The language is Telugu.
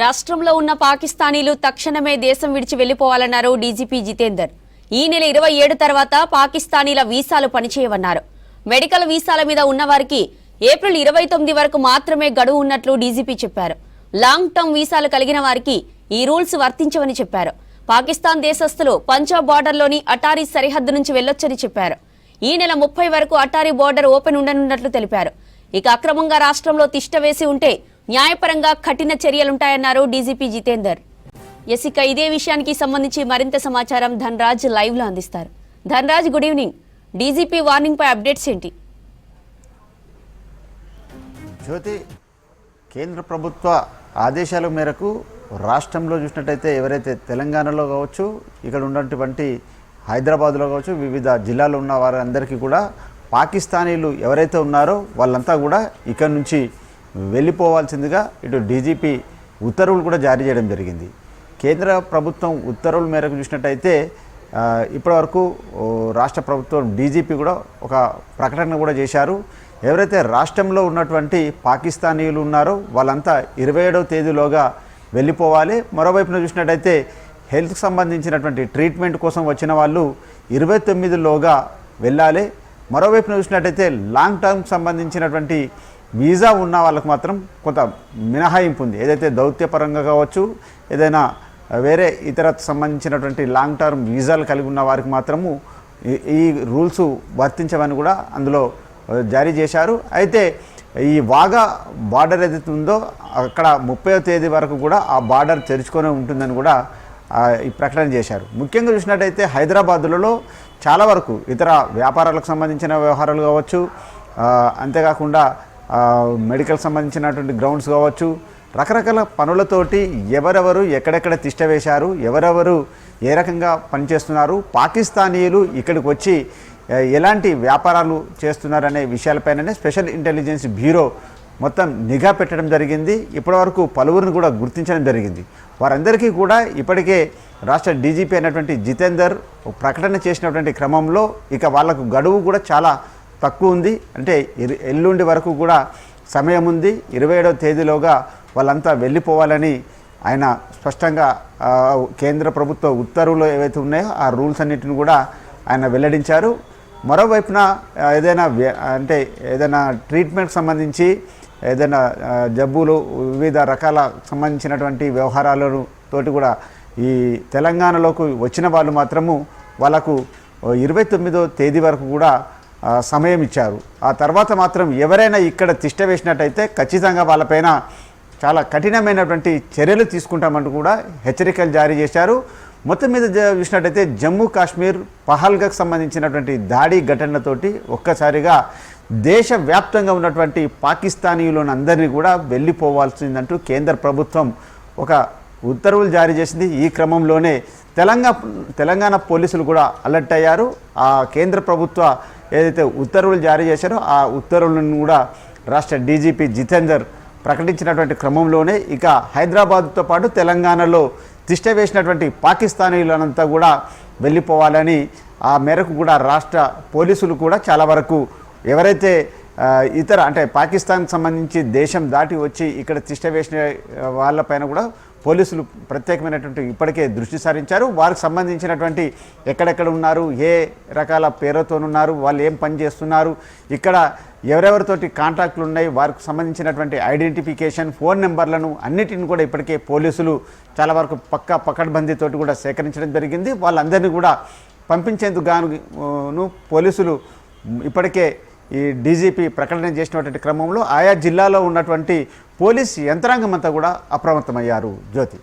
రాష్ట్రంలో ఉన్న పాకిస్తానీలు తక్షణమే దేశం విడిచి వెళ్లిపోవాలన్నారు డీజీపీ జితేందర్. ఈ నెల 27 తర్వాత పాకిస్తానీల వీసాలు పనిచేయవన్నారు. మెడికల్ వీసాల మీద ఉన్నవారికి ఏప్రిల్ 29 వరకు మాత్రమే గడువు ఉన్నట్లు డీజీపీ చెప్పారు. లాంగ్ టర్మ్ వీసాలు కలిగిన వారికి ఈ రూల్స్ వర్తించవని చెప్పారు. పాకిస్తాన్ దేశస్తులు పంజాబ్ బార్డర్లోని అటారీ సరిహద్దు నుంచి వెళ్లొచ్చని చెప్పారు. ఈ నెల 30 వరకు అటారీ బోర్డర్ ఓపెన్ ఉండనున్నట్లు తెలిపారు. ఇక అక్రమంగా రాష్ట్రంలో తిష్ట వేసి ఉంటే న్యాయపరంగా కఠిన చర్యలుంటాయన్నారు డీజీపీ జితేందర్. ఇక ఇదే విషయానికి సంబంధించి మరింత సమాచారం ధనరాజ్ లైవ్ లో అందిస్తారు. Dhanraj, good evening. DGP warning పై అప్డేట్స్ ఏంటి? జ్యోతి, కేంద్ర ప్రభుత్వ ఆదేశాల మేరకు రాష్ట్రంలో చూసినట్టయితే ఎవరైతే తెలంగాణలో కావచ్చు, ఇక్కడ ఉన్నటువంటి హైదరాబాద్లో కావచ్చు, వివిధ జిల్లాలో ఉన్న వారందరికీ కూడా పాకిస్తానీలు ఎవరైతే ఉన్నారో వాళ్ళంతా కూడా ఇక్కడ నుంచి వెళ్ళిపోవాల్సిందిగా ఇటు డీజీపీ ఉత్తర్వులు కూడా జారీ చేయడం జరిగింది. కేంద్ర ప్రభుత్వం ఉత్తర్వుల మేరకు చూసినట్టయితే ఇప్పటివరకు రాష్ట్ర ప్రభుత్వం డీజీపీ కూడా ఒక ప్రకటన కూడా చేశారు. ఎవరైతే రాష్ట్రంలో ఉన్నటువంటి పాకిస్తానీయులు ఉన్నారో వాళ్ళంతా 27వ తేదీలోగా వెళ్ళిపోవాలి. మరోవైపున చూసినట్టయితే హెల్త్కి సంబంధించినటువంటి ట్రీట్మెంట్ కోసం వచ్చిన వాళ్ళు 29లోగా వెళ్ళాలి. మరోవైపున చూసినట్టయితే లాంగ్ టర్మ్కి సంబంధించినటువంటి వీసా ఉన్న వాళ్ళకు మాత్రం కొంత మినహాయింపు ఉంది. ఏదైతే దౌత్యపరంగా కావచ్చు, ఏదైనా వేరే ఇతర సంబంధించినటువంటి లాంగ్ టర్మ్ వీసాలు కలిగి ఉన్న వారికి మాత్రము ఈ రూల్స్ వర్తించవని కూడా అందులో జారీ చేశారు. అయితే ఈ వాగా బార్డర్ ఏదైతే ఉందో అక్కడ 30వ తేదీ వరకు కూడా ఆ బార్డర్ తెరుచుకొని ఉంటుందని కూడా ఈ ప్రకటన చేశారు. ముఖ్యంగా చూసినట్టయితే హైదరాబాదులలో చాలా వరకు ఇతర వ్యాపారాలకు సంబంధించిన వ్యవహారాలు కావచ్చు, అంతేకాకుండా మెడికల్ సంబంధించినటువంటి గ్రౌండ్స్ కావచ్చు, రకరకాల పనులతోటి ఎవరెవరు ఎక్కడెక్కడ తిష్ట వేశారు, ఎవరెవరు ఏ రకంగా పనిచేస్తున్నారు, పాకిస్తానీయులు ఇక్కడికి వచ్చి ఎలాంటి వ్యాపారాలు చేస్తున్నారనే విషయాలపైననే స్పెషల్ ఇంటెలిజెన్స్ బ్యూరో మొత్తం నిఘా పెట్టడం జరిగింది. ఇప్పటివరకు పలువురిని కూడా గుర్తించడం జరిగింది. వారందరికీ కూడా ఇప్పటికే రాష్ట్ర డీజీపీ అయినటువంటి జితేందర్ ప్రకటన చేసినటువంటి క్రమంలో ఇక వాళ్లకు గడువు కూడా చాలా తక్కువ ఉంది. అంటే ఎల్లుండి వరకు కూడా సమయం ఉంది. 27వ తేదీలోగా వాళ్ళంతా వెళ్ళిపోవాలని ఆయన స్పష్టంగా కేంద్ర ప్రభుత్వ ఉత్తర్వులు ఏవైతే ఉన్నాయో ఆ రూల్స్ అన్నిటిని కూడా ఆయన వెల్లడించారు. మరోవైపున ఏదైనా ట్రీట్మెంట్కి సంబంధించి ఏదైనా జబ్బులు వివిధ రకాల సంబంధించినటువంటి వ్యవహారాలను తోటి కూడా ఈ తెలంగాణలోకి వచ్చిన వాళ్ళు మాత్రము వాళ్ళకు 29వ తేదీ వరకు కూడా సమయం ఇచ్చారు. ఆ తర్వాత మాత్రం ఎవరైనా ఇక్కడ తిష్ట వేసినట్టయితే ఖచ్చితంగా వాళ్ళపైన చాలా కఠినమైనటువంటి చర్యలు తీసుకుంటామంటూ కూడా హెచ్చరికలు జారీ చేశారు. మొత్తం మీద చూసినట్టయితే జమ్మూ కాశ్మీర్ పహల్గాకు సంబంధించినటువంటి దాడి ఘటనతోటి ఒక్కసారిగా దేశవ్యాప్తంగా ఉన్నటువంటి పాకిస్తానీయులను అందరినీ కూడా వెళ్ళిపోవాల్సిందంటూ కేంద్ర ప్రభుత్వం ఒక ఉత్తర్వులు జారీ చేసింది. ఈ క్రమంలోనే తెలంగాణ పోలీసులు కూడా అలర్ట్ అయ్యారు. ఆ కేంద్ర ప్రభుత్వ ఏదైతే ఉత్తర్వులు జారీ చేశారో ఆ ఉత్తర్వులను కూడా రాష్ట్ర డీజీపీ జితేందర్ ప్రకటించినటువంటి క్రమంలోనే ఇక హైదరాబాద్తో పాటు తెలంగాణలో తిష్ట వేసినటువంటి పాకిస్తానీయులంతా కూడా వెళ్ళిపోవాలని ఆ మేరకు కూడా రాష్ట్ర పోలీసులు కూడా చాలా వరకు ఎవరైతే ఇతర పాకిస్తాన్కి సంబంధించి దేశం దాటి వచ్చి ఇక్కడ తిష్ట వేసిన వాళ్ళపైన కూడా పోలీసులు ప్రత్యేకమైనటువంటి ఇప్పటికే దృష్టి సారించారు. వారికి సంబంధించినటువంటి ఎక్కడెక్కడ ఉన్నారు, ఏ రకాల పేరుతోనున్నారు, వాళ్ళు ఏం పని చేస్తున్నారు, ఇక్కడ ఎవరెవరితోటి కాంటాక్ట్లు ఉన్నాయి, వారికి సంబంధించినటువంటి ఐడెంటిఫికేషన్, ఫోన్ నెంబర్లను అన్నిటిని కూడా ఇప్పటికే పోలీసులు చాలా వరకు పకడ్బందీతోటి కూడా సేకరించడం జరిగింది. వాళ్ళందరినీ కూడా పంపించేందుకు గాను పోలీసులు ఇప్పటికే ఈ డీజీపీ ప్రకటన చేసినటువంటి క్రమంలో ఆయా జిల్లాలో ఉన్నటువంటి పోలీస్ యంత్రాంగం అంతా కూడా అప్రమత్తమయ్యారు. జ్యోతి.